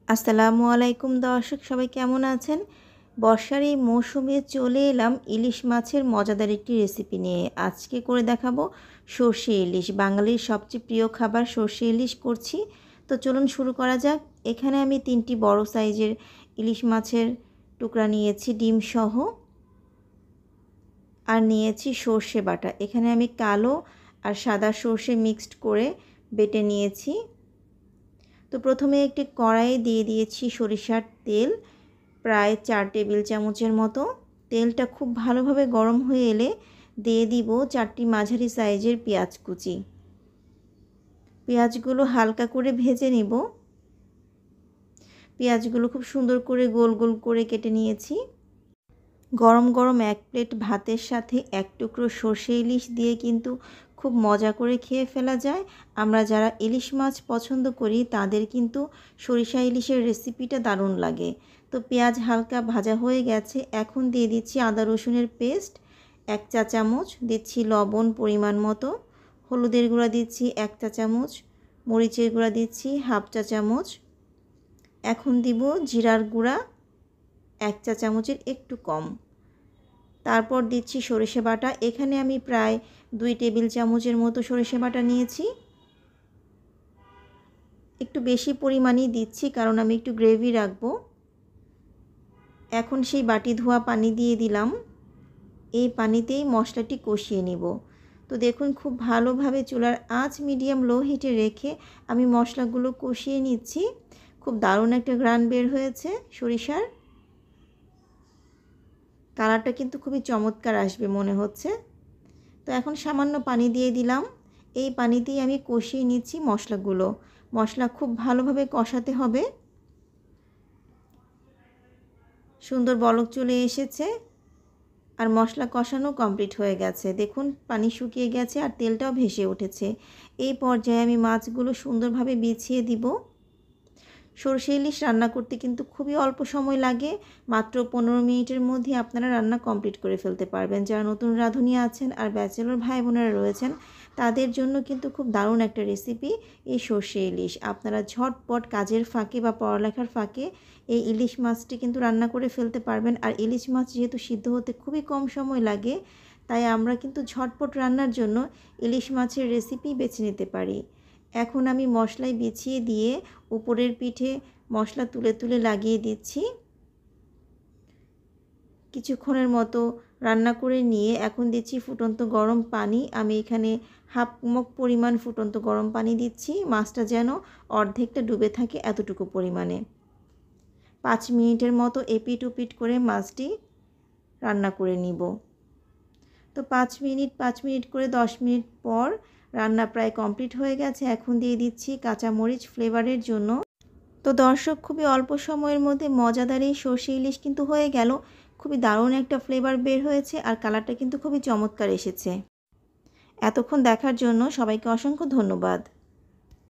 আসসালামু আলাইকুম দর্শক, সবাই কেমন আছেন? বর্ষার এই মৌসুমে চলে এলাম ইলিশ মাছের মজাদার একটি রেসিপি নিয়ে। আজকে করে দেখাবো সর্ষে ইলিশ। বাঙালির সবচেয়ে প্রিয় খাবার সর্ষে ইলিশ করছি। তো চলুন শুরু করা যাক। এখানে আমি 3টি বড় সাইজের ইলিশ মাছের টুকরা নিয়েছি ডিম সহ, আর নিয়েছি সর্ষে বাটা। এখানে আমি কালো আর সাদা সর্ষে মিক্সড করে বেটে নিয়েছি। তো প্রথমে একটি কড়াইয়ে দিয়ে দিয়েছি সরিষার তেল, প্রায় 4 টেবিল চামচের মতো। তেলটা খুব ভালোভাবে গরম হয়ে এলে দিয়ে দিব 4টি মাঝারি সাইজের পেঁয়াজ কুচি। পেঁয়াজগুলো হালকা করে ভেজে নিব। পেঁয়াজগুলো খুব সুন্দর করে গোল গোল করে কেটে নিয়েছি। গরম গরম 1 প্লেট ভাতের সাথে 1 টুকরো সর্ষে ইলিশ দিয়ে কিন্তু খুব মজা করে খেয়ে ফেলা যায়। আমরা যারা ইলিশ মাছ পছন্দ করি তাদের কিন্তু সরিষা ইলিশের রেসিপিটা দারুণ লাগে। তো পেঁয়াজ হালকা ভাজা হয়ে গেছে, এখন দিয়ে দিচ্ছি আদা রসুনের পেস্ট 1 চা চামচ, দিচ্ছি লবণ পরিমাণ মতো, হলুদের গুঁড়া দিচ্ছি 1 চা চামচ, মরিচের গুঁড়া দিচ্ছি 1/2 চা চামচ, এখন দিব জিরার গুঁড়া 1 চা চামচের একটু কম। তারপর দিচ্ছি সরিষা বাটা। এখানে আমি প্রায় 2 টেবিল চামচের মতো সরিষা বাটা নিয়েছি। একটু বেশি পরিমাণেই দিচ্ছি কারণ আমি একটু গ্রেভি রাখবো। এখন সেই বাটি ধোয়া পানি দিয়ে দিলাম। এই পানিতেই মশলাটি কষিয়ে নিব। তো দেখুন খুব ভালোভাবে চুলার আঁচ মিডিয়াম লো হিটে রেখে আমি মশলাগুলো কষিয়ে নিচ্ছি। খুব দারুণ একটা ঘ্রাণ বের হয়েছে সরিষার। কালারটা কিন্তু খুবই চমৎকার আসবে মনে হচ্ছে। তো এখন সামান্য পানি দিয়ে দিলাম। এই পানিতেই আমি কষিয়ে নিচ্ছি মশলাগুলো। মশলা খুব ভালোভাবে কষাতে হবে। সুন্দর বলক চলে এসেছে আর মশলা কষানো কমপ্লিট হয়ে গেছে। দেখুন পানি শুকিয়ে গেছে আর তেলটাও ভেসে উঠেছে। এই পর্যায়ে আমি মাছগুলো সুন্দরভাবে বিছিয়ে দিব। সরষে ইলিশ রান্না করতে কিন্তু খুবই অল্প সময় লাগে। মাত্র 15 মিনিটের মধ্যে আপনারা রান্না কমপ্লিট করে ফেলতে পারবেন। যারা নতুন রাঁধুনি আছেন আর ব্যাচেলর ভাই বোনেরা রয়েছেন তাদের জন্য কিন্তু খুব দারুণ একটা রেসিপি এই সরষে ইলিশ। আপনারা ঝটপট কাজের ফাঁকে বা পড়ালেখার ফাঁকে এই ইলিশ মাছটি কিন্তু রান্না করে ফেলতে পারবেন। আর ইলিশ মাছ যেহেতু সিদ্ধ হতে খুবই কম সময় লাগে, তাই আমরা কিন্তু ঝটপট রান্নার জন্য ইলিশ মাছের রেসিপি বেছে নিতে পারি। এখন আমি মশলায় বিছিয়ে দিয়ে উপরের পিঠে মশলা তুলে তুলে লাগিয়ে দিচ্ছি। কিছুক্ষণের মতো রান্না করে নিয়ে এখন দিচ্ছি ফুটন্ত গরম পানি। আমি এখানে হাফ মগ পরিমাণ ফুটন্ত গরম পানি দিচ্ছি। মাছটা যেন অর্ধেকটা ডুবে থাকে এতটুকু পরিমাণে। 5 মিনিটের মতো এপিট ওপিট করে মাছটি রান্না করে নিব। তো 5 মিনিট করে 10 মিনিট পর রান্না প্রায় কমপ্লিট হয়ে গেছে। এখন দিয়ে দিচ্ছি কাঁচামরিচ ফ্লেভারের জন্য। তো দর্শক খুবই অল্প সময়ের মধ্যে মজাদার এই সরষে ইলিশ কিন্তু হয়ে গেল। খুবই দারুণ একটা ফ্লেভার বের হয়েছে আর কালারটা কিন্তু খুবই চমৎকার এসেছে। এতক্ষণ দেখার জন্য সবাইকে অসংখ্য ধন্যবাদ।